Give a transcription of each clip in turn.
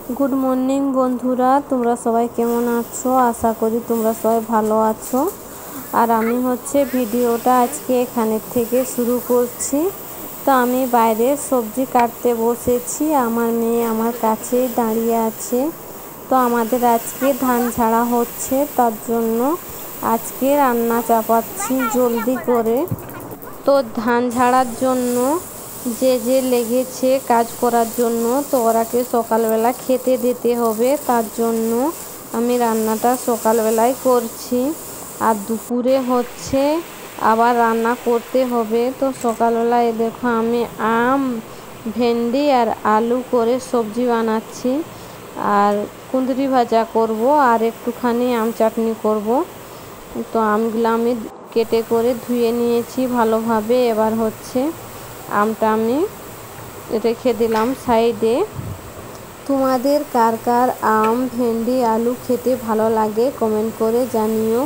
Good morning বন্ধুরা, তোমরা সবাই কেমন আছো? আশা করি তোমরা সবাই ভালো আছো। আর আমি ভিডিওটা আজকে এখানে থেকে শুরু করছি। তো আমি বাইরে সবজি কাটতে বসেছি, আমার মেয়ে আমার কাছেই দাঁড়িয়ে আছে। তো আমাদের আজকে ধান ঝাড়া হচ্ছে, তার জন্য আজকে রান্না চাপাচ্ছি জলদি করে। তো ধান ঝাড়ার জন্য যে লেগেছে কাজ করার জন্য, তো ওরাকে সকালবেলা খেতে দিতে হবে, তার জন্য আমি রান্নাটা সকালবেলায় করছি। আর দুপুরে আবার রান্না করতে হবে। তো সকালবেলায় দেখো আমি আম, ভেন্ডি আর আলু করে সবজি বানাচ্ছি, আর কুঁদরি ভাজা করব, আর একটুখানি আম চাটনি করব। তো আমগুলো আমি কেটে করে ধুয়ে নিয়েছি ভালোভাবে। এবার আমটা আমি রেখে দিলাম সাইডে। তোমাদের কার কার আম, ভেন্ডি, আলু খেতে ভালো লাগে কমেন্ট করে জানিও।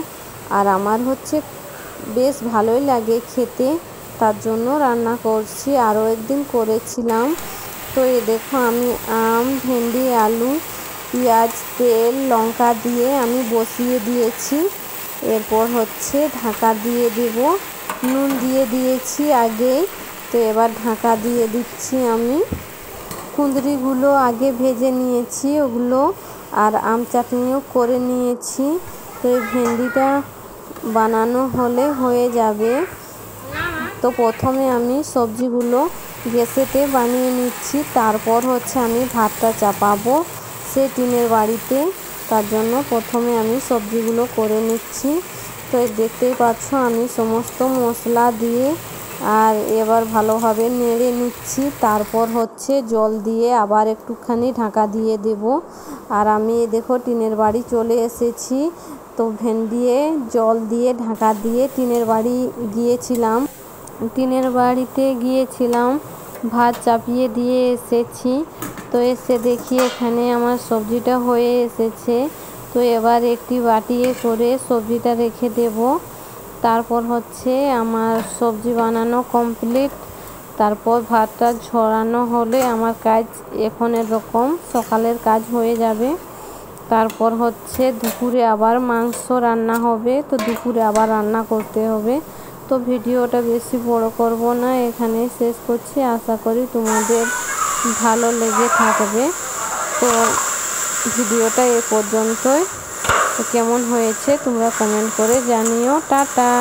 আর আমার বেশ ভালোই লাগে খেতে, তার জন্য রান্না করছি। আরও একদিন করেছিলাম। তো দেখো আমি আম, ভেন্ডি, আলু, পেঁয়াজ, তেল, লঙ্কা দিয়ে আমি বসিয়ে দিয়েছি। এরপর ঢাকা দিয়ে দেব। নুন দিয়ে দিয়েছি আগেই। তো এবার ঢাকা দিয়ে দিচ্ছি আমি। কুঁদরিগুলো আগে ভেজে নিয়েছি ওগুলো, আর আম চাটনিও করে নিয়েছি। তো এই ভেন্ডিটা বানানো হয়ে যাবে। তো প্রথমে আমি সবজিগুলো গ্যাসেতে বানিয়ে নিচ্ছি, তারপর আমি ভাতটা চাপাবো সেই টিনের বাড়িতে। তার জন্য প্রথমে আমি সবজিগুলো করে নিচ্ছি। তো দেখতেই পাচ্ছ আমি সমস্ত মশলা দিয়ে আর এবার ভালোভাবে নেড়ে নিচ্ছি। তারপর জল দিয়ে আবার একটুখানি ঢাকা দিয়ে দেব। আর আমি দেখো টিনের বাড়ি চলে এসেছি। তো জল দিয়ে ঢাকা দিয়ে টিনের বাড়িতে গিয়েছিলাম, ভাত চাপিয়ে দিয়ে এসেছি। তো এসে দেখি এখানে আমার সবজিটা হয়ে এসেছে। তো এবার একটি বাটিয়ে করে সবজিটা রেখে দেব। তারপর আমার সবজি বানানো কমপ্লিট। তারপর ভাতটা ঝরানো হলে আমার কাজ এখন এরকম সকালের কাজ হয়ে যাবে। তারপর দুপুরে আবার মাংস রান্না হবে। তো দুপুরে আবার রান্না করতে হবে। তো ভিডিওটা বেশি বড় করব না, এখানে শেষ করছি। আশা করি তোমাদের ভালো লেগে থাকবে। তো ভিডিওটা এ পর্যন্তই। তো কেমন হয়েছে তোমরা কমেন্ট করে জানিও। টাটা।